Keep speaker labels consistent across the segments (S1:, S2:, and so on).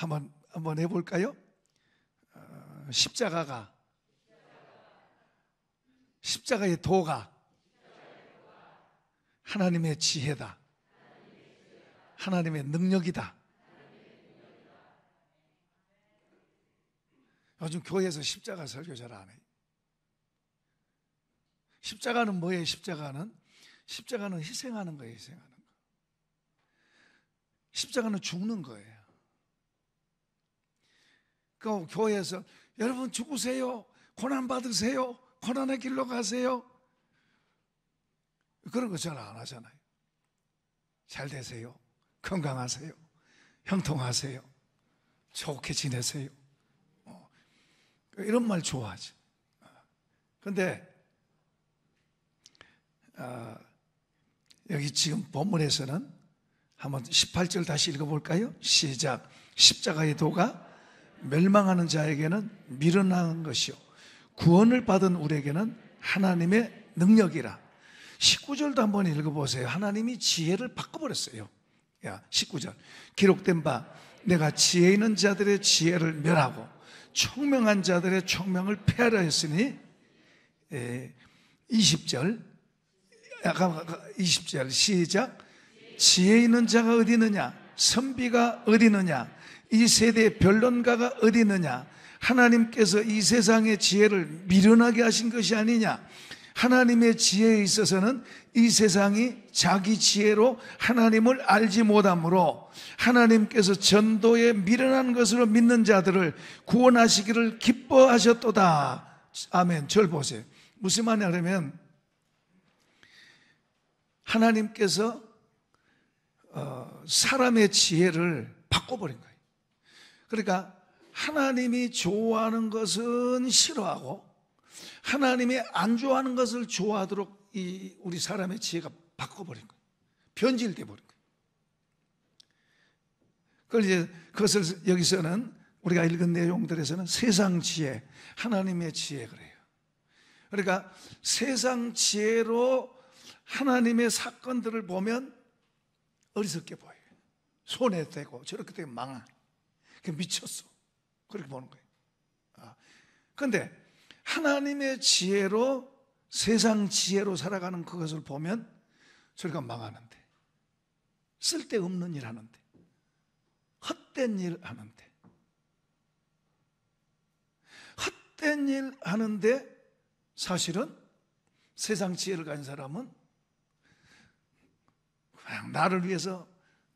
S1: 한번 해볼까요? 십자가의 도가 하나님의 지혜다. 하나님의 능력이다. 요즘 교회에서 십자가 설교 잘 안 해요. 십자가는 뭐예요? 십자가는 희생하는 거예요. 희생하는 거. 십자가는 죽는 거예요. 그 교회에서 여러분 죽으세요, 고난 받으세요, 고난의 길로 가세요, 그런 거 잘 안 하잖아요. 잘 되세요, 건강하세요, 형통하세요, 좋게 지내세요, 이런 말 좋아하죠. 그런데 여기 지금 본문에서는 한번 18절 다시 읽어볼까요? 시작. 십자가의 도가 멸망하는 자에게는 미련한 것이요 구원을 받은 우리에게는 하나님의 능력이라. 19절도 한번 읽어보세요. 하나님이 지혜를 바꿔버렸어요. 19절 기록된 바 내가 지혜 있는 자들의 지혜를 멸하고 총명한 자들의 총명을 폐하려 했으니 20절 시작. 지혜 있는 자가 어디 있느냐? 선비가 어디 있느냐? 이 세대의 변론가가 어디 있느냐? 하나님께서 이 세상의 지혜를 미련하게 하신 것이 아니냐? 하나님의 지혜에 있어서는 이 세상이 자기 지혜로 하나님을 알지 못하므로 하나님께서 전도에 미련한 것으로 믿는 자들을 구원하시기를 기뻐하셨도다. 아멘. 절 보세요. 무슨 말이냐 그러면 하나님께서 사람의 지혜를 바꿔버린 거예요. 그러니까 하나님이 좋아하는 것은 싫어하고 하나님이 안 좋아하는 것을 좋아하도록 우리 사람의 지혜가 바꿔버린 거예요. 변질돼 버린 거예요. 그것을 여기서는 우리가 읽은 내용들에서는 세상 지혜, 하나님의 지혜 그래요. 그러니까 세상 지혜로 하나님의 사건들을 보면 어리석게 보여요. 손에 대고 저렇게 되면 망한. 미쳤어. 그렇게 보는 거예요. 그런데 하나님의 지혜로 세상 지혜로 살아가는 그것을 보면 저리가 망하는데, 쓸데없는 일 하는데, 헛된 일 하는데, 헛된 일 하는데 사실은 세상 지혜를 가진 사람은 그냥 나를 위해서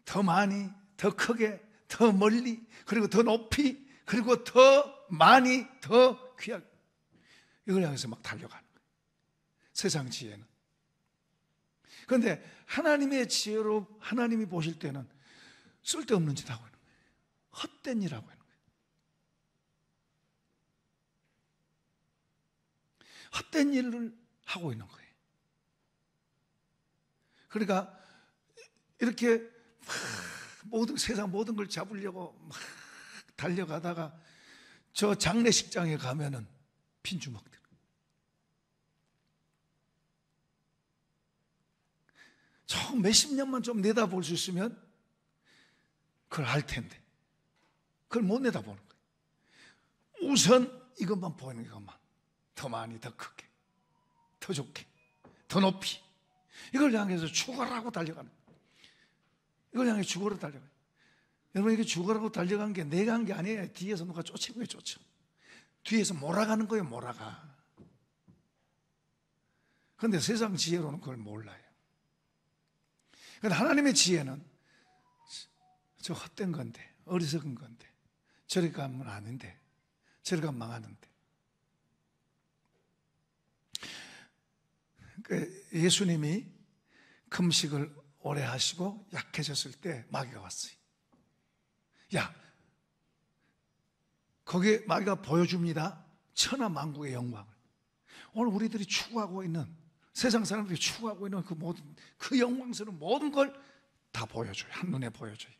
S1: 더 많이, 더 크게, 더 멀리, 그리고 더 높이, 그리고 더 많이, 더 귀하게 이걸 향해서 막 달려가는 거예요. 세상 지혜는. 그런데 하나님의 지혜로 하나님이 보실 때는 쓸데없는 짓 하고 있는 거예요. 헛된 일 하고 있는 거예요. 헛된 일을 하고 있는 거예요. 그러니까 이렇게 세상 모든 걸 잡으려고 막 달려가다가 저 장례식장에 가면은 빈주먹들. 저 몇십 년만 좀 내다볼 수 있으면 그걸 알 텐데 그걸 못 내다보는 거예요. 우선 이것만 보이는 것만 더 많이, 더 크게, 더 좋게, 더 높이 이걸 향해서 죽어라고 달려가는 거예요. 이걸 향해 죽어라고 달려가요. 여러분 이게 죽어라고 달려간 게 내가 한 게 아니에요. 뒤에서 누가 쫓은 거예요. 쫓아. 뒤에서 몰아가는 거예요. 몰아가. 그런데 세상 지혜로는 그걸 몰라요. 그런데 하나님의 지혜는 저 헛된 건데, 어리석은 건데, 저리 가면 아닌데, 저리 가면 망하는데. 예수님이 금식을 오래 하시고 약해졌을 때 마귀가 왔어요. 야, 거기에 마귀가 보여줍니다. 천하만국의 영광을. 오늘 우리들이 추구하고 있는, 세상 사람들이 추구하고 있는 그 영광스러운 모든 걸 다 보여줘요. 한눈에 보여줘요.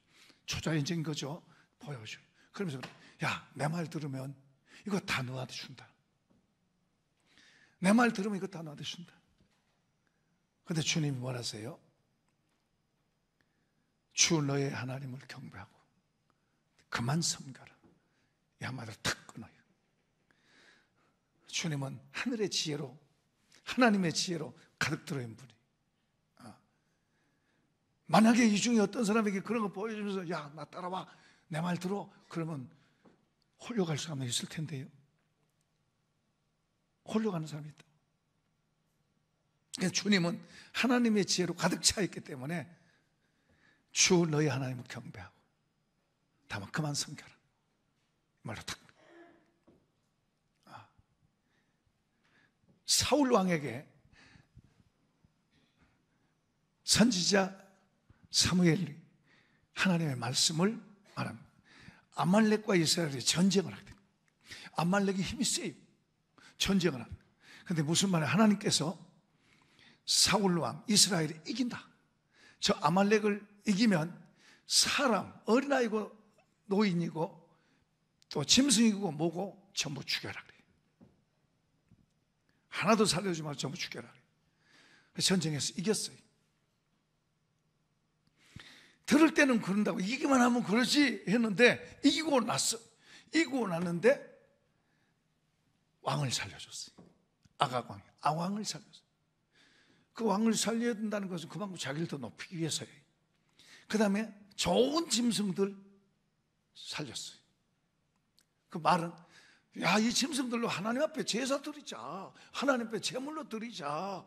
S1: 초자연적인 거죠. 보여줘요. 그러면서 야, 내 말 들으면 이거 다 너한테 준다. 내 말 들으면 이거 다 너한테 준다. 그런데 주님이 뭘 하세요? 주 너의 하나님을 경배하고 그만 섬겨라. 이 한마디로 탁 끊어요. 주님은 하늘의 지혜로, 하나님의 지혜로 가득 들어있는 분이. 만약에 이 중에 어떤 사람에게 그런 거 보여주면서 야, 나 따라와, 내 말 들어, 그러면 홀려갈 사람이 있을 텐데요. 홀려가는 사람이 있다. 그러니까 주님은 하나님의 지혜로 가득 차 있기 때문에 주 너희 하나님을 경배하고 다만 그만 섬겨라. 이 말로 탁. 사울 왕에게 선지자 사무엘이 하나님의 말씀을 말합니다. 아말렉과 이스라엘이 전쟁을 하게 됩니다. 아말렉이 힘이 세요. 전쟁을 합니다. 그런데 무슨 말이에요? 하나님께서 사울 왕 이스라엘이 이긴다. 저 아말렉을 이기면 사람, 어린아이고 노인이고 또 짐승이고 뭐고 전부 죽여라 그래요. 하나도 살려주지 말고 전부 죽여라 그래요. 전쟁에서 이겼어요. 들을 때는 그런다고, 이기기만 하면 그러지 했는데 이기고 났어. 이기고 났는데 왕을 살려줬어요. 아각 왕이 아왕을 살렸어요. 그 왕을 살려야 된다는 것은 그만큼 자기를 더 높이기 위해서예요. 그 다음에 좋은 짐승들 살렸어요. 그 말은 야, 이 짐승들로 하나님 앞에 제사 드리자, 하나님 앞에 제물로 드리자.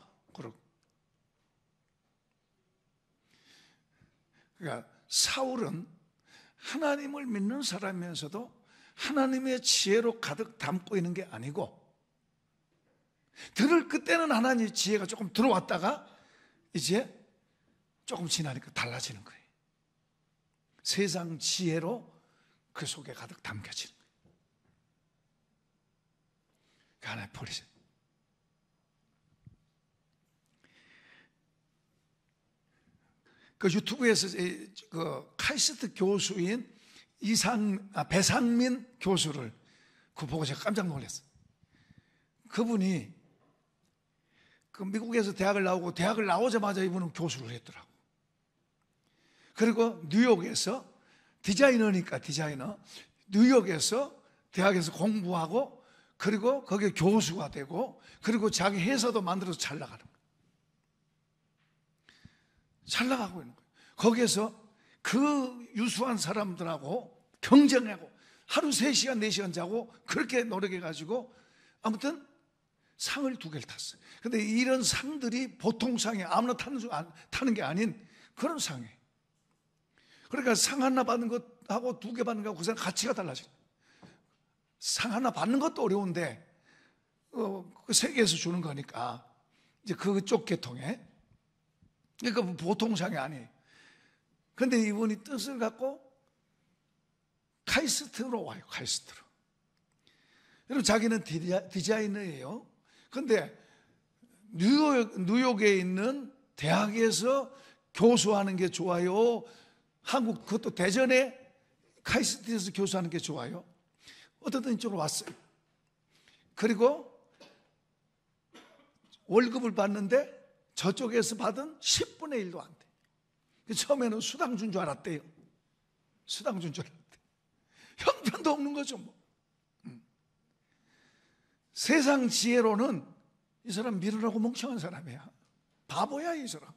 S1: 그러니까 사울은 하나님을 믿는 사람이면서도 하나님의 지혜로 가득 담고 있는 게 아니고, 들을 그때는 하나님의 지혜가 조금 들어왔다가 이제 조금 지나니까 달라지는 거예요. 세상 지혜로 그 속에 가득 담겨지는 거예요. 그 하나의 버리세요. 그 유튜브에서 그 카이스트 교수인 배상민 교수를 그 보고 제가 깜짝 놀랐어요. 그분이 그 미국에서 대학을 나오고 대학을 나오자마자 이분은 교수를 했더라고. 그리고 뉴욕에서 디자이너니까 디자이너, 뉴욕에서 대학에서 공부하고 그리고 거기에 교수가 되고 그리고 자기 회사도 만들어서 잘 나가는 거예요. 잘 나가고 있는 거예요. 거기에서 그 유수한 사람들하고 경쟁하고 하루 3시간, 4시간 자고 그렇게 노력해가지고 아무튼 상을 2개를 탔어요. 근데 이런 상들이 보통 상이 아무나 타는 게 아닌 그런 상이에요. 그러니까 상 하나 받는 것하고 2개 받는 거하고 그 사람 가치가 달라져요. 상 하나 받는 것도 어려운데 그 세계에서 주는 거니까 이제 그쪽 계통에, 그러니까 보통 상이 아니에요. 그런데 이분이 뜻을 갖고 카이스트로 와요. 카이스트로. 여러분, 자기는 디자이너예요. 그런데 뉴욕에 있는 대학에서 교수하는 게 좋아요? 한국 그것도 대전에 카이스트에서 교수하는 게 좋아요? 어쨌든 이쪽으로 왔어요. 그리고 월급을 받는데 저쪽에서 받은 10분의 1도 안 돼. 처음에는 수당 준 줄 알았대요. 수당 준 줄 알았대. 형편도 없는 거죠, 뭐. 세상 지혜로는 이 사람 밀으라고 멍청한 사람이야. 바보야, 이 사람.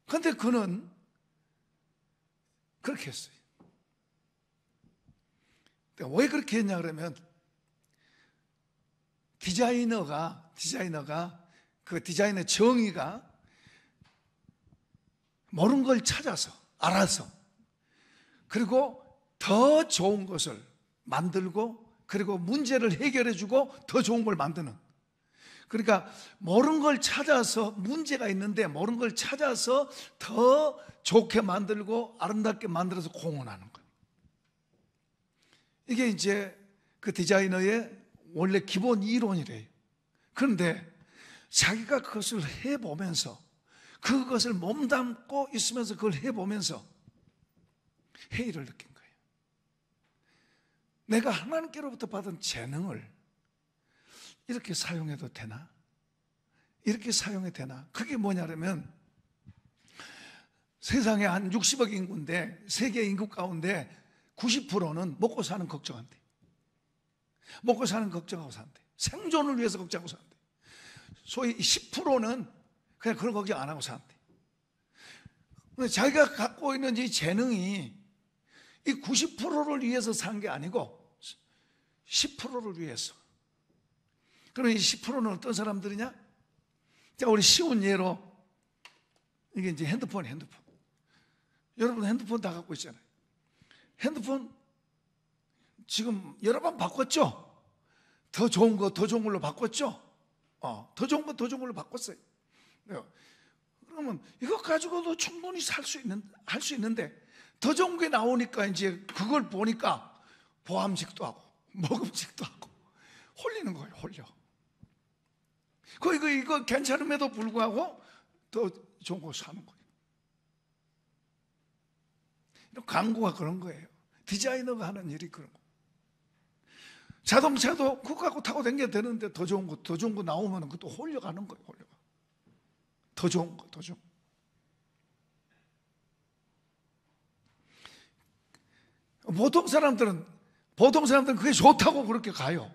S1: 그런데 그는 그렇게 했어요. 왜 그렇게 했냐 그러면 디자이너가 그 디자인의 정의가 모르는 걸 찾아서 알아서 그리고 더 좋은 것을 만들고 그리고 문제를 해결해주고 더 좋은 걸 만드는, 그러니까 모르는 걸 찾아서 문제가 있는데 모르는 걸 찾아서 더 좋게 만들고 아름답게 만들어서 공헌하는 거예요. 이게 이제 그 디자이너의 원래 기본 이론이래요. 그런데 자기가 그것을 해보면서 그것을 몸담고 있으면서 그걸 해보면서 회의를 느낀 거예요. 내가 하나님께로부터 받은 재능을 이렇게 사용해도 되나? 이렇게 사용해도 되나? 그게 뭐냐면 세상에 한 60억 인구인데 세계 인구 가운데 90%는 먹고 사는 걱정한대. 먹고 사는 걱정하고 산대. 생존을 위해서 걱정하고 산대. 소위 10%는 그냥 그런 걱정 안 하고 산대. 근데 자기가 갖고 있는 이 재능이 이 90%를 위해서 산 게 아니고 10%를 위해서. 그러면 이 10%는 어떤 사람들이냐? 자, 우리 쉬운 예로 이게 이제 핸드폰. 여러분 핸드폰 다 갖고 있잖아요. 핸드폰 지금 여러 번 바꿨죠? 더 좋은 걸로 바꿨죠? 더 좋은 걸로 바꿨어요. 그러면 이거 가지고도 충분히 할 수 있는데 더 좋은 게 나오니까 이제 그걸 보니까 보암직도 하고 먹음직도 하고 홀리는 거예요, 홀려. 이거 괜찮음에도 불구하고 더 좋은 거 사는 거예요. 광고가 그런 거예요. 디자이너가 하는 일이 그런 거. 자동차도 그거 갖고 타고 다녀야 되는데 더 좋은 거 나오면 그것도 홀려가는 거예요, 홀려가. 더 좋은 거. 보통 사람들은 그게 좋다고 그렇게 가요.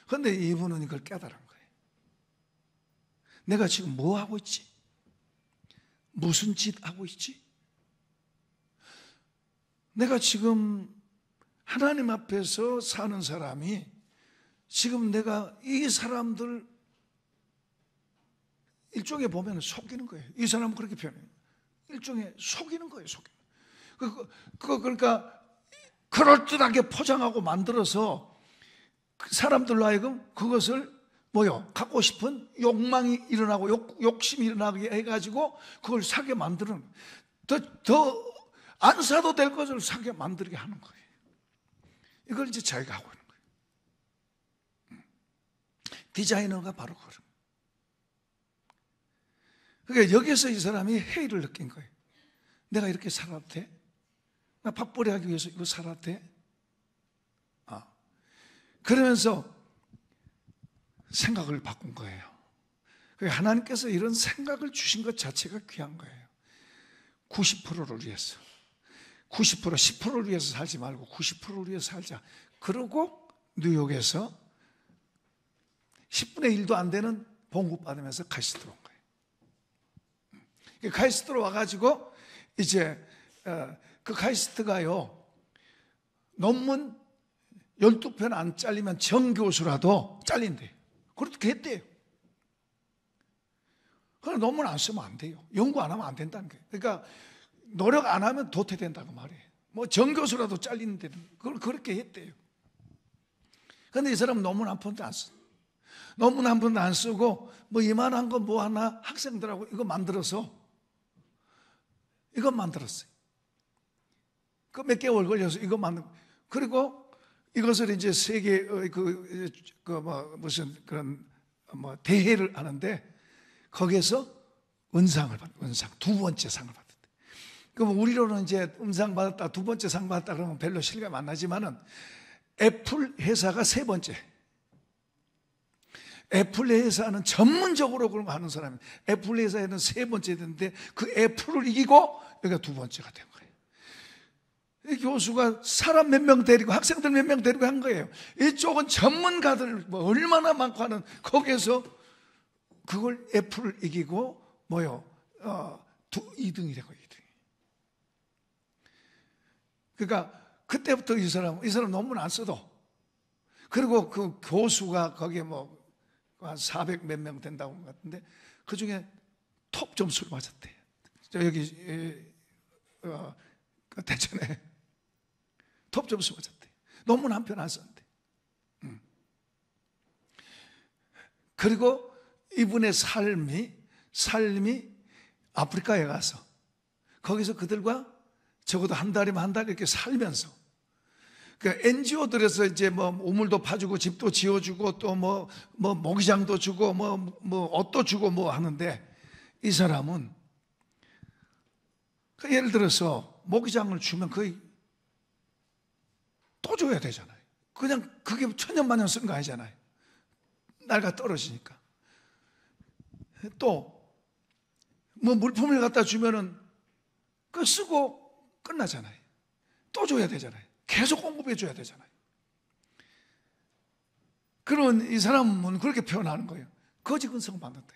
S1: 그런데 이분은 이걸 깨달은 거예요. 내가 지금 뭐 하고 있지? 무슨 짓 하고 있지? 내가 지금 하나님 앞에서 사는 사람이 지금 내가 이 사람들 일종의 보면 속이는 거예요. 이 사람은 그렇게 표현해요. 일종의 속이는 거예요, 그러니까 그럴듯하게 포장하고 만들어서 사람들로 하여금 그것을 갖고 싶은 욕망이 일어나고 욕심이 일어나게 해가지고 그걸 사게 만드는, 더 안 사도 될 것을 사게 만들게 하는 거예요. 이걸 이제 자기가 하고 있는 거예요. 디자이너가 바로 그런. 그러니까 여기서 이 사람이 회의를 느낀 거예요. 내가 이렇게 살아도 돼? 나 밥벌이 하기 위해서 이거 살아도 돼? 그러면서 생각을 바꾼 거예요. 하나님께서 이런 생각을 주신 것 자체가 귀한 거예요. 90%를 위해서. 90%, 10%를 위해서 살지 말고 90%를 위해서 살자. 그러고 뉴욕에서 10분의 1도 안 되는 봉급 받으면서 카이스트로 온 거예요. 카이스트로 와가지고 이제 그 카이스트가요, 논문 12편 안 잘리면 정교수라도 잘린대요. 그렇게 했대요. 그럼 논문 안 쓰면 안 돼요. 연구 안 하면 안 된다는 거예요. 그러니까 노력 안 하면 도태된다고 말이에요. 정교수라도 잘리는데 그걸 그렇게 했대요. 그런데 이 사람은 논문 한 편도 안 써. 논문 한 편도 안 쓰고 이만한 거 하나 학생들하고 이거 만들었어요. 그 몇 개월 걸려서 이거 그리고 이것을 이제 세계 무슨 그런 대회를 하는데 거기에서 은상을 받아요. 은상 두 번째 상을 받았대. 그럼 우리로는 이제 은상 받았다, 두 번째 상 받았다 그러면 별로 실감이 안 나지만은 애플 회사가 세 번째. 애플 회사는 전문적으로 그런 거 하는 사람이 애플 회사에는 세 번째 됐는데 그 애플을 이기고 여기가 두 번째가 된 거예요. 이 교수가 사람 몇 명 데리고 학생들 몇 명 데리고 한 거예요. 이쪽은 전문가들 얼마나 많고 하는 거기에서 그걸 애플을 이기고 2등이 되고 2등. 그러니까 그때부터 이 사람 논문 안 써도, 그리고 그 교수가 거기에 한 400 몇 명 된다고 한 것 같은데 그 중에 톱 점수를 맞았대. 여기 대전에 톱 점수 맞았대. 논문 한 편 안 썼대. 그리고 이분의 삶이 아프리카에 가서 거기서 그들과 적어도 한 달이면 한 달 이렇게 살면서 NGO들에서 이제 우물도 파주고 집도 지어주고 또 모기장도 주고 옷도 주고 하는데 이 사람은 예를 들어서 모기장을 주면 거의 또 줘야 되잖아요. 그냥 그게 천년만년 쓴 거 아니잖아요. 날가 떨어지니까. 또 물품을 갖다 주면은 그 쓰고 끝나잖아요. 또 줘야 되잖아요. 계속 공급해 줘야 되잖아요. 그러면 이 사람은 그렇게 표현하는 거예요. 거지 근성 받는다.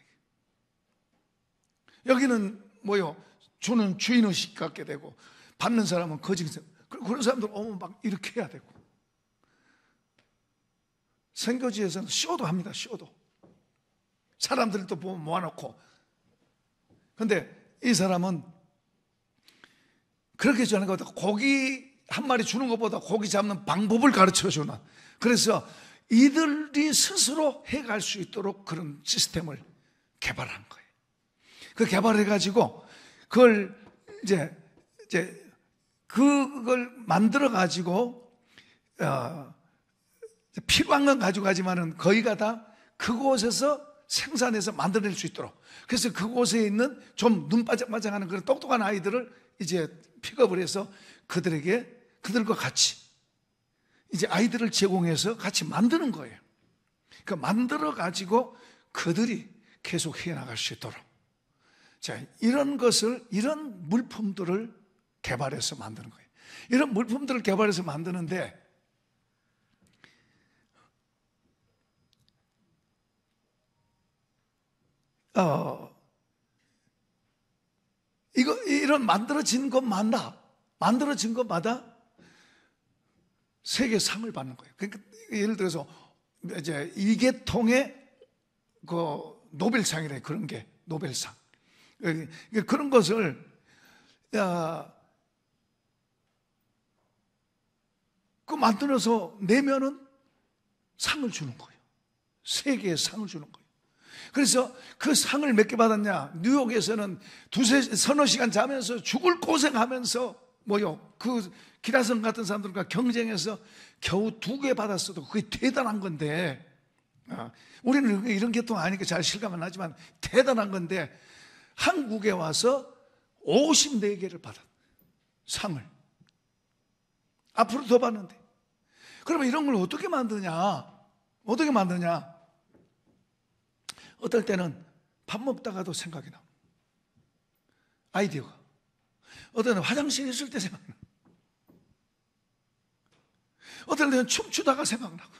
S1: 여기는 뭐요? 주는 주인의식 갖게 되고 받는 사람은 거지 근성. 그런 사람들 오면 막 이렇게 해야 되고. 선교지에서는 쇼도 합니다. 쇼도. 사람들도 보면 모아놓고. 근데 이 사람은 그렇게 주는 것보다 고기 한 마리 주는 것보다 고기 잡는 방법을 가르쳐 주는. 그래서 이들이 스스로 해갈 수 있도록 그런 시스템을 개발한 거예요. 그 개발해가지고 그걸 그걸 만들어가지고 필요한 건 가져가지만은 거의가 다 그곳에서 생산해서 만들어낼 수 있도록. 그래서 그곳에 있는 좀 눈 반짝반짝하는 그런 똑똑한 아이들을 이제 픽업을 해서 그들과 같이 이제 아이들을 제공해서 같이 만드는 거예요. 그 만들어 가지고 그들이 계속 해나갈 수 있도록. 자, 이런 물품들을 개발해서 만드는 거예요. 이런 물품들을 개발해서 만드는데 이런 만들어진 것마다 세계 상을 받는 거예요. 그러니까 예를 들어서 이제 이계통의 그 노벨상이래. 그런 게 노벨상. 그런 것을 그 만들어서 내면은 상을 주는 거예요. 세계의 상을 주는 거예요. 그래서 그 상을 몇 개 받았냐? 뉴욕에서는 서너 시간 자면서 죽을 고생하면서 그 기라성 같은 사람들과 경쟁해서 겨우 2개 받았어도 그게 대단한 건데, 우리는 이런 계통 아니니까 잘 실감은 하지만 대단한 건데, 한국에 와서 54개를 받았 상을. 앞으로 더 받는데. 그러면 이런 걸 어떻게 만드냐? 어떨 때는 밥 먹다가도 생각이 나. 아이디어가. 어떨 때는 화장실에 있을 때 생각나. 어떨 때는 춤추다가 생각나고.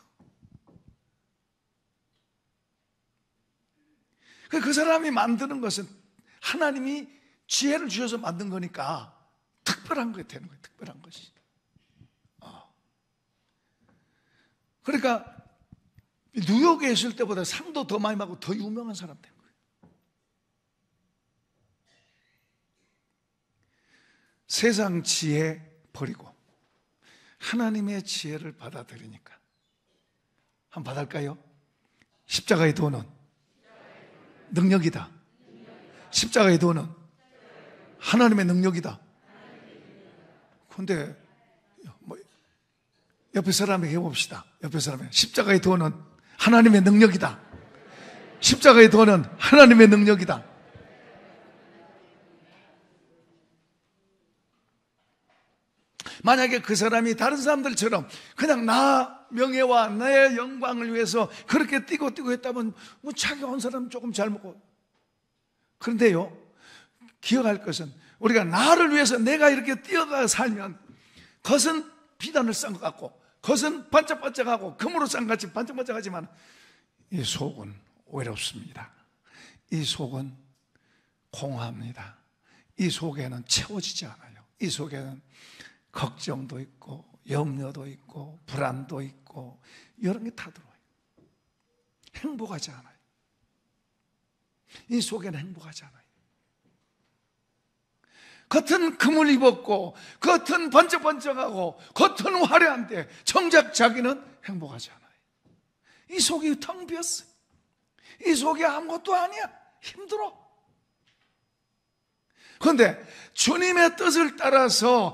S1: 그 사람이 만드는 것은 하나님이 지혜를 주셔서 만든 거니까 특별한 게 되는 거예요. 특별한 것이. 그러니까 뉴욕에 있을 때보다 상도 더 많이 받고 더 유명한 사람 된 거예요. 세상 지혜 버리고 하나님의 지혜를 받아들이니까. 한번 받을까요? 십자가의 도는 능력이다. 십자가의 도는 하나님의 능력이다. 그런데 옆에 사람에게 해봅시다. 옆에 사람에게. 십자가의 도는 하나님의 능력이다. 십자가의 도는 하나님의 능력이다. 만약에 그 사람이 다른 사람들처럼 그냥 나 명예와 나의 영광을 위해서 그렇게 뛰고 했다면 자기 온 사람 조금 잘 먹고. 그런데요, 기억할 것은 우리가 나를 위해서 내가 이렇게 뛰어가 살면 겉은 비단을 싼 것 같고 겉은 반짝반짝하고 금으로 싼 같이 반짝반짝하지만 이 속은 외롭습니다. 이 속은 공허합니다. 이 속에는 채워지지 않아요. 이 속에는 걱정도 있고 염려도 있고 불안도 있고 이런 게 다 들어와요. 행복하지 않아요. 이 속에는 행복하지 않아요. 겉은 금을 입었고 겉은 번쩍번쩍하고 겉은 화려한데 정작 자기는 행복하지 않아요. 이 속이 텅 비었어요. 이 속이 아무것도 아니야. 힘들어. 그런데 주님의 뜻을 따라서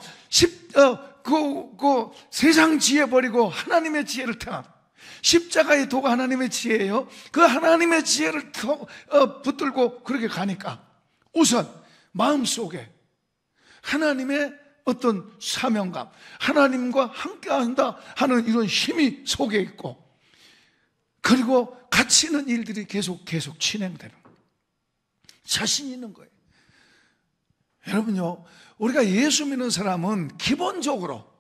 S1: 세상 지혜 버리고 하나님의 지혜를 택한 십자가의 도가 하나님의 지혜예요. 그 하나님의 지혜를 붙들고 그렇게 가니까 우선 마음속에 하나님의 어떤 사명감, 하나님과 함께한다 하는 이런 힘이 속에 있고, 그리고 가치 있는 일들이 계속 진행되는 거예요. 자신 있는 거예요. 여러분요, 우리가 예수 믿는 사람은 기본적으로,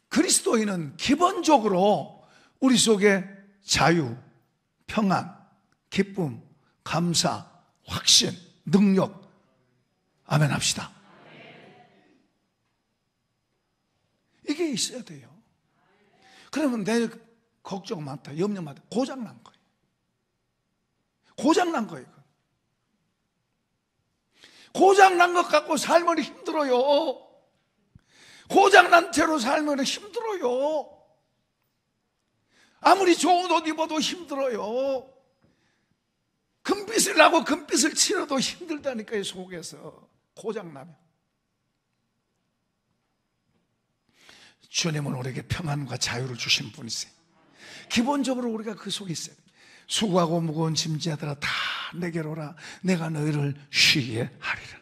S1: 그리스도인은 기본적으로 우리 속에 자유, 평안, 기쁨, 감사, 확신, 능력, 아멘 합시다. 이게 있어야 돼요. 그러면 내 걱정 많다, 염려 많다, 고장난 거예요. 고장난 거예요. 고장난 것 갖고 살면 힘들어요. 고장난 채로 살면 힘들어요. 아무리 좋은 옷 입어도 힘들어요. 금빛을 나고 금빛을 치러도 힘들다니까요, 속에서. 고장나면. 주님은 우리에게 평안과 자유를 주신 분이세요. 기본적으로 우리가 그 속에 있어요. 수고하고 무거운 짐지하더라 다 내게로 오라. 내가 너희를 쉬게 하리라.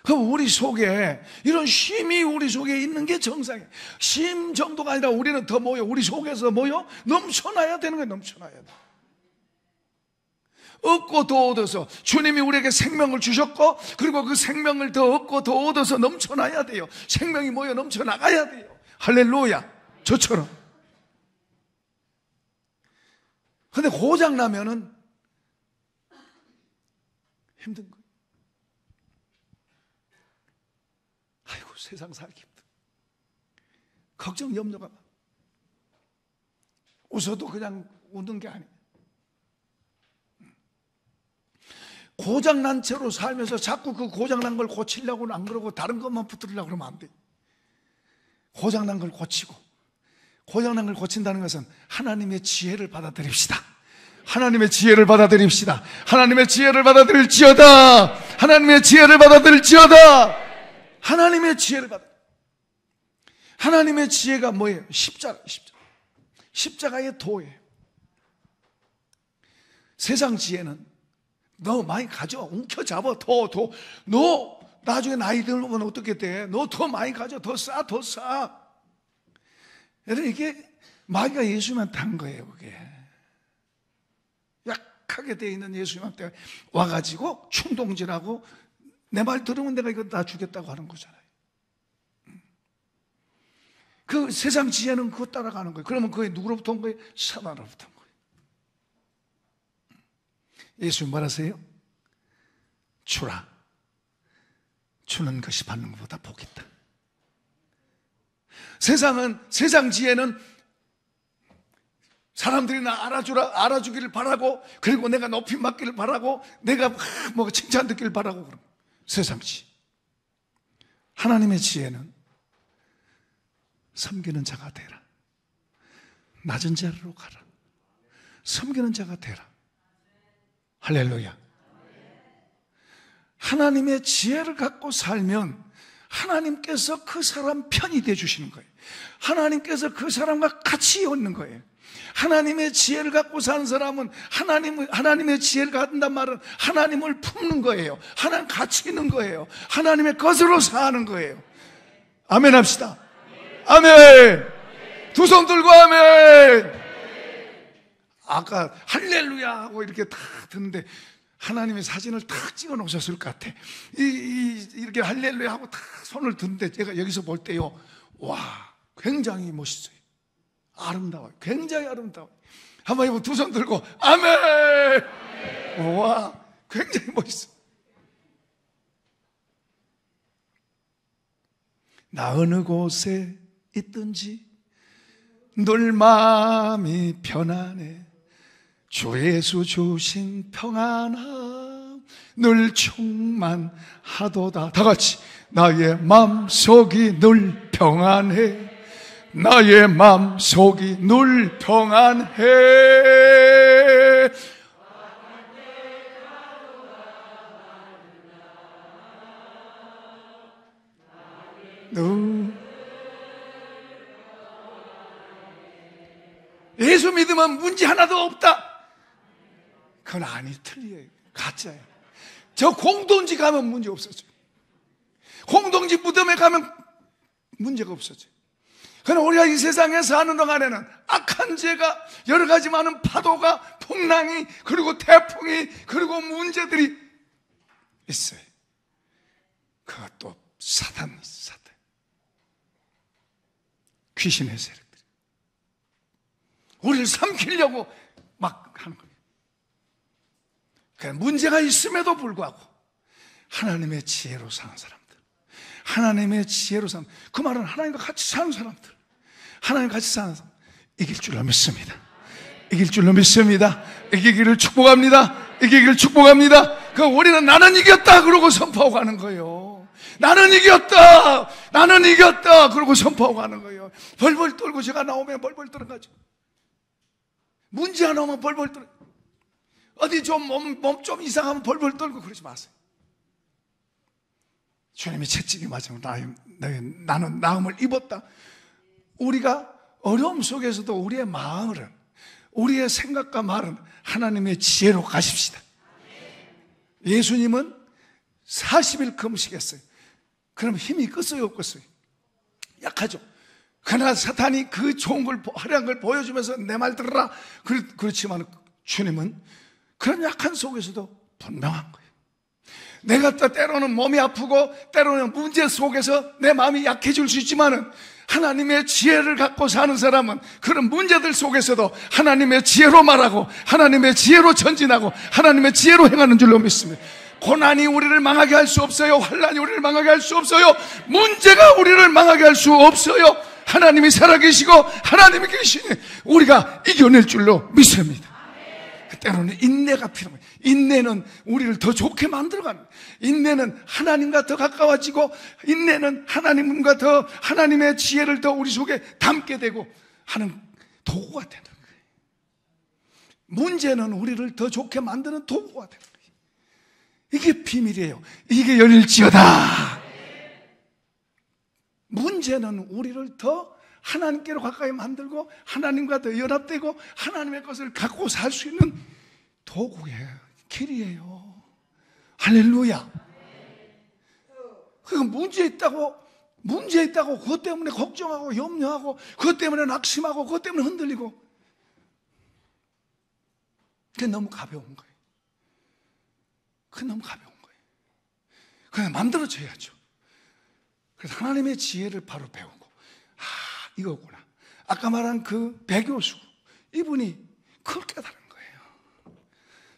S1: 그럼 우리 속에 이런 쉼이 우리 속에 있는 게 정상이에요. 쉼 정도가 아니라 우리는 더 뭐요? 우리 속에서 뭐요? 넘쳐나야 되는 거예요. 넘쳐나야 돼. 얻고 더 얻어서 주님이 우리에게 생명을 주셨고, 그리고 그 생명을 더 얻고 더 얻어서 넘쳐나야 돼요. 생명이 뭐요? 넘쳐나가야 돼요. 할렐루야. 저처럼. 근데 고장나면은 힘든 거예요. 아이고, 세상 살기 힘들어. 걱정, 염려가 많아. 웃어도 그냥 웃는 게 아니에요. 고장난 채로 살면서 자꾸 그 고장난 걸 고치려고는 안 그러고 다른 것만 붙들으려고 그러면 안 돼. 고장난 걸 고치고, 고장난 걸 고친다는 것은 하나님의 지혜를 받아들입시다. 하나님의 지혜를 받아들입시다. 하나님의 지혜를 받아들일지어다. 하나님의 지혜를 받아들일지어다. 하나님의 지혜를 받아. 하나님의 지혜가 뭐예요? 십자가. 십자가의 도예요. 세상 지혜는 너 많이 가져, 움켜잡아, 너 나중에 나이 들면 어떻게 돼? 너 더 많이 가져, 더 싸. 여러분, 이게 마귀가 예수님한테 한 거예요. 그게 약하게 돼 있는 예수님한테 와가지고 충동질하고 내 말 들으면 내가 이거 다 주겠다고 하는 거잖아요. 그 세상 지혜는 그거 따라가는 거예요. 그러면 그게 누구로부터 온 거예요? 사단으로부터 온 거예요. 예수님 말하세요? 주라. 주는 것이 받는 것보다 복이 있다. 세상 지혜는 사람들이 나 알아주기를 바라고, 그리고 내가 높임 받기를 바라고, 내가 뭐 칭찬 듣기를 바라고 그런 거예요. 세상 지혜. 하나님의 지혜는 섬기는 자가 되라. 낮은 자리로 가라. 섬기는 자가 되라. 할렐루야. 하나님의 지혜를 갖고 살면 하나님께서 그 사람 편이 되어주시는 거예요. 하나님께서 그 사람과 같이 있는 거예요. 하나님의 지혜를 갖고 사는 사람은 하나님의 지혜를 갖는단 말은 하나님을 품는 거예요. 하나님 같이 있는 거예요. 하나님의 것으로 사는 거예요. 아멘 합시다. 아멘. 두 손 들고 아멘. 아까 할렐루야 하고 이렇게 탁 듣는데 하나님의 사진을 탁 찍어 놓으셨을 것 같아. 이렇게 할렐루야 하고 탁 손을 드는데 제가 여기서 볼 때요, 와, 굉장히 멋있어요. 아름다워요. 굉장히 아름다워요. 한번 해보면 두 손 들고 아멘. 와, 굉장히 멋있어요. 나 어느 곳에 있든지 늘 마음이 편안해. 주 예수 주신 평안함 늘 충만하도다. 다 같이 나의 마음속이 늘 평안해. 나의 마음속이 늘 평안해. 예수 믿으면 문제 하나도 없다. 그건 아니, 틀려요. 가짜예요. 저 공동지 가면 문제 없어져요. 공동지 무덤에 가면 문제가 없어져요. 그러나 우리가 이 세상에 사는 동안에는 악한 죄가 여러 가지 많은 파도가, 풍랑이, 그리고 태풍이, 그리고 문제들이 있어요. 그것도 사단. 귀신의 세력들이 우리를 삼키려고 막 하는 거예요. 그러니까 문제가 있음에도 불구하고 하나님의 지혜로 사는 사람들, 하나님의 지혜로 사는, 그 말은 하나님과 같이 사는 사람들, 하나님과 같이 사는 사람 이길 줄로 믿습니다. 이길 줄로 믿습니다. 이기기를 축복합니다. 이기기를 축복합니다. 그 우리는 나는 이겼다 그러고 선포하고 가는 거예요. 나는 이겼다! 나는 이겼다! 그러고 선포하고 가는 거예요. 벌벌 떨고 제가 나오면 벌벌 떨어가죠. 문제 하나 오면 벌벌 떨어. 어디 좀 몸 좀 이상하면 벌벌 떨고 그러지 마세요. 주님이 채찍이 맞으면 나는 나음을 입었다. 우리가 어려움 속에서도 우리의 마음은, 우리의 생각과 말은 하나님의 지혜로 가십시다. 예수님은 40일 금식했어요. 그럼 힘이 있겠어요, 없겠어요? 약하죠. 그러나 사탄이 그 좋은 걸, 화려한 걸 보여주면서 내 말 들으라. 그렇지만 주님은 그런 약한 속에서도 분명한 거예요. 내가 또 때로는 몸이 아프고 때로는 문제 속에서 내 마음이 약해질 수 있지만은 하나님의 지혜를 갖고 사는 사람은 그런 문제들 속에서도 하나님의 지혜로 말하고 하나님의 지혜로 전진하고 하나님의 지혜로 행하는 줄로 믿습니다. 고난이 우리를 망하게 할 수 없어요. 환난이 우리를 망하게 할 수 없어요. 문제가 우리를 망하게 할 수 없어요. 하나님이 살아계시고 하나님이 계시니 우리가 이겨낼 줄로 믿습니다. 때로는 인내가 필요합니다. 인내는 우리를 더 좋게 만들어가는, 인내는 하나님과 더 가까워지고, 인내는 하나님과 더, 하나님의 지혜를 더 우리 속에 담게 되고 하는 도구가 되는 거예요. 문제는 우리를 더 좋게 만드는 도구가 되는 거예요. 이게 비밀이에요. 이게 열릴지어다. 문제는 우리를 더 하나님께로 가까이 만들고 하나님과 더 연합되고 하나님의 것을 갖고 살 수 있는 도구예요. 길이에요. 할렐루야. 그러니까 문제 있다고 그것 때문에 걱정하고 염려하고 그것 때문에 낙심하고 그것 때문에 흔들리고, 그게 너무 가벼운 거예요. 그게 너무 가벼운 거예요. 그냥 만들어져야죠. 그래서 하나님의 지혜를 바로 배우고, 이거구나. 아까 말한 그 배교수, 이분이 그걸 깨달은 거예요.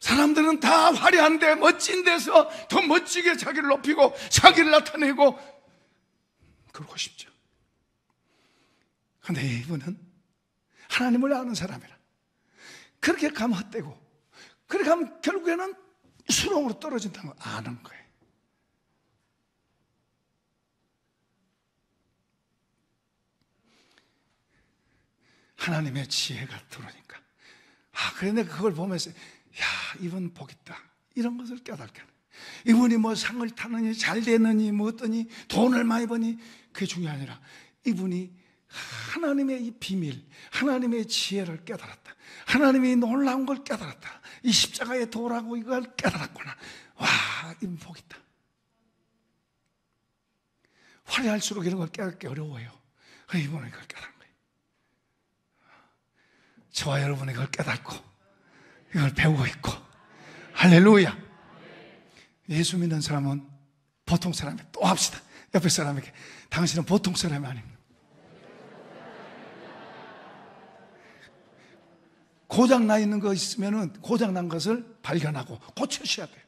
S1: 사람들은 다 화려한데 멋진 데서 더 멋지게 자기를 높이고 자기를 나타내고 그러고 싶죠. 그런데 이분은 하나님을 아는 사람이라 그렇게 가면 헛되고 그렇게 가면 결국에는 수렁으로 떨어진다는 걸 아는 거예요. 하나님의 지혜가 들어오니까, 그런데 그걸 보면서, 이분 복 있다. 이런 것을 깨닫게 하는. 이분이 뭐 상을 타느니, 잘 되느니, 뭐 어떠니, 돈을 많이 버니, 그게 중요한 게 아니라, 이분이 하나님의 이 비밀, 하나님의 지혜를 깨달았다. 하나님이 놀라운 걸 깨달았다. 이 십자가의 도라고 이걸 깨달았구나. 와, 이분 복 있다. 화려할수록 이런 걸 깨닫기 어려워요. 이분은 이걸 깨달은 거예요. 저와 여러분이 이걸 깨닫고 이걸 배우고 있고, 할렐루야. 예수 믿는 사람은 보통 사람이, 또 합시다. 옆에 사람에게, 당신은 보통 사람이 아닙니다. 고장나 있는 거 있으면은 고장난 것을 발견하고 고쳐셔야 돼요.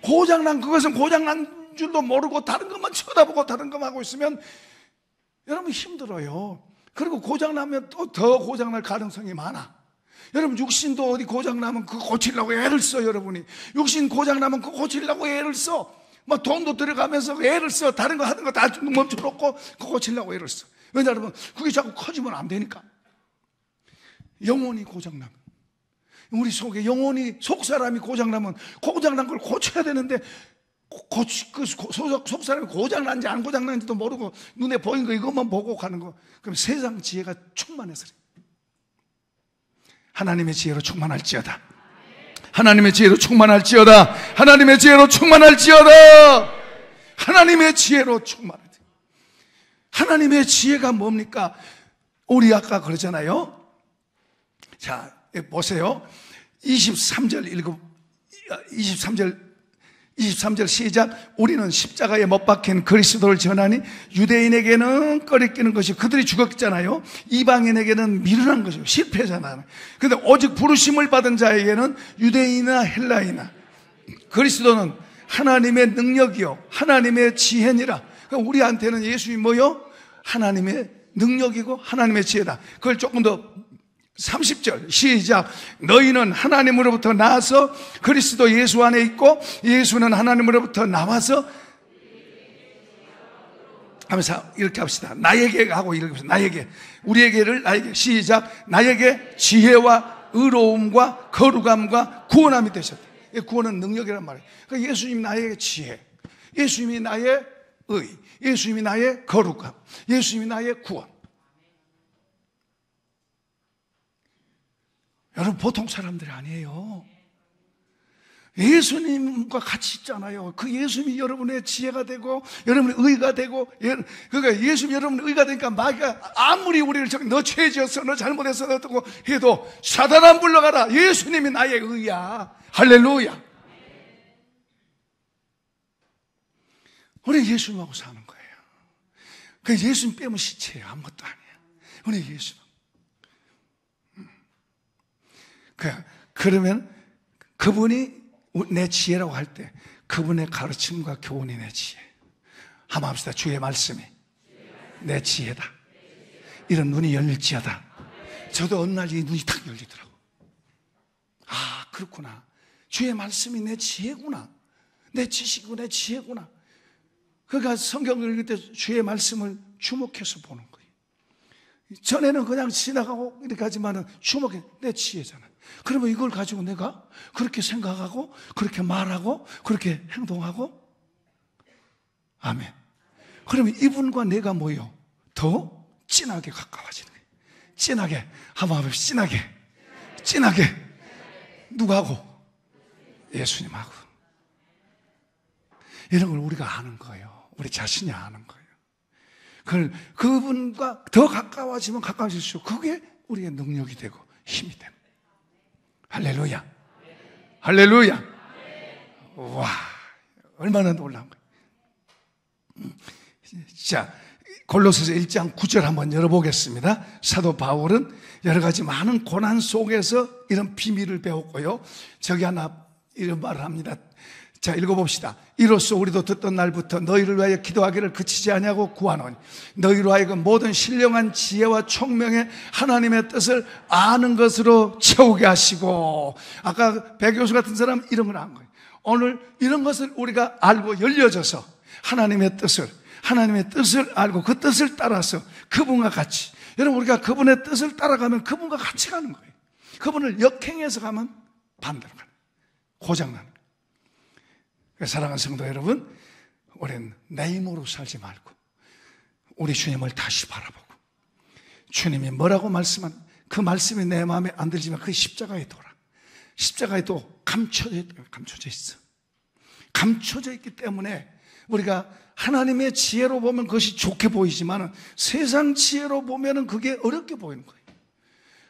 S1: 고장난 그것은 고장난 줄도 모르고 다른 것만 쳐다보고 다른 것만 하고 있으면 여러분 힘들어요. 그리고 고장나면 또 더 고장날 가능성이 많아. 여러분 육신도 어디 고장나면 그거 고치려고 애를 써. 여러분이 육신 고장나면 그거 고치려고 애를 써. 뭐 돈도 들어가면서 애를 써. 다른 거 하는 거 다 멈춰놓고 그거 고치려고 애를 써. 왜냐하면 그게 자꾸 커지면 안 되니까. 영혼이 고장나면, 우리 속에 영혼이, 속사람이 고장나면 고장난 걸 고쳐야 되는데 속사람이 고장난지 안 고장난지도 모르고 눈에 보인 거 이것만 보고 가는 거, 그럼 세상 지혜가 충만해서 하나님의 지혜로 충만할지어다. 하나님의 지혜로 충만할지어다. 하나님의 지혜로 충만할지어다. 하나님의 지혜로 충만할지어다. 하나님의 지혜가 뭡니까? 우리 아까 그러잖아요. 자, 보세요. 23절 23절 시작. 우리는 십자가에 못 박힌 그리스도를 전하니 유대인에게는 꺼리끼는 것이 그들이 죽었잖아요. 이방인에게는 미련한 것이고 실패잖아요. 근데 오직 부르심을 받은 자에게는 유대인이나 헬라이나 그리스도는 하나님의 능력이요 하나님의 지혜니라. 그러니까 우리한테는 예수님이 뭐요? 하나님의 능력이고 하나님의 지혜다. 그걸 조금 더 30절 시작. 너희는 하나님으로부터 나와서 그리스도 예수 안에 있고 예수는 하나님으로부터 나와서 하면서 이렇게 합시다. 나에게 하고 이렇게 합시다. 나에게, 우리에게를 나에게 시작. 나에게 지혜와 의로움과 거룩함과 구원함이 되셨다. 구원은 능력이란 말이에요. 그러니까 예수님이 나에게 지혜, 예수님이 나의 의, 예수님이 나의 거룩함, 예수님이 나의 구원. 여러분 보통 사람들이 아니에요. 예수님과 같이 있잖아요. 그 예수님이 여러분의 지혜가 되고 여러분의 의가 되고, 그러니까 예수님이 여러분의 의가 되니까 마귀가 아무리 우리를 너 죄지었어, 너 잘못했어 어떻고 해도 사단아 물러가라. 예수님이 나의 의야. 할렐루야. 우리 예수님하고 사는 거예요. 그 예수님 빼면 시체예요. 아무것도 아니야. 우리 예수님. 그러면 그분이 내 지혜라고 할 때 그분의 가르침과 교훈이 내 지혜. 한번 합시다. 주의 말씀이 내 지혜다. 이런 눈이 열릴지어다. 저도 어느 날 이 눈이 탁 열리더라고. 아, 그렇구나. 주의 말씀이 내 지혜구나. 내 지식이고 내 지혜구나. 그러니까 성경을 읽을 때 주의 말씀을 주목해서 보는 거예요. 전에는 그냥 지나가고 이렇게 하지만은 주목해. 내 지혜잖아. 그러면 이걸 가지고 내가 그렇게 생각하고 그렇게 말하고 그렇게 행동하고, 아멘. 그러면 이분과 내가 뭐요? 더 진하게 가까워지는 거예요. 진하게. 한번 해봅시다. 진하게. 누구하고? 예수님하고. 이런 걸 우리가 아는 거예요. 우리 자신이 아는 거예요. 그분과 더 가까워지면 가까워질수록 그게 우리의 능력이 되고 힘이 됩니다. 할렐루야. 할렐루야. 와, 얼마나 놀라운 거예요. 자, 골로새서 1장 9절 한번 열어보겠습니다. 사도 바울은 여러 가지 많은 고난 속에서 이런 비밀을 배웠고요. 저기 하나 이런 말을 합니다. 자, 읽어봅시다. 이로써 우리도 듣던 날부터 너희를 위하여 기도하기를 그치지 아니하고 구하노니 너희로 하여금 모든 신령한 지혜와 총명의 하나님의 뜻을 아는 것으로 채우게 하시고. 아까 배 교수 같은 사람 이런 걸 안 거예요. 오늘 이런 것을 우리가 알고 열려져서 하나님의 뜻을 알고 그 뜻을 따라서 그분과 같이, 여러분 우리가 그분의 뜻을 따라가면 그분과 같이 가는 거예요. 그분을 역행해서 가면 반대로 가는 거예요. 고장나는 거예요. 사랑하는 성도 여러분, 우리는 내 힘으로 살지 말고 우리 주님을 다시 바라보고 주님이 뭐라고 말씀한 그 말씀이 내 마음에 안 들지만 그 십자가에 둬라. 십자가에도 감춰져 있어. 감춰져 있기 때문에 우리가 하나님의 지혜로 보면 그것이 좋게 보이지만 세상 지혜로 보면 그게 어렵게 보이는 거예요.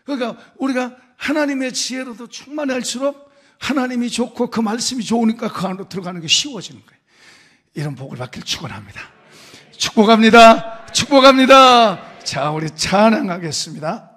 S1: 그러니까 우리가 하나님의 지혜로도 충만할수록 하나님이 좋고 그 말씀이 좋으니까 그 안으로 들어가는 게 쉬워지는 거예요. 이런 복을 받길 축원합니다. 축복합니다. 축복합니다. 자, 우리 찬양하겠습니다.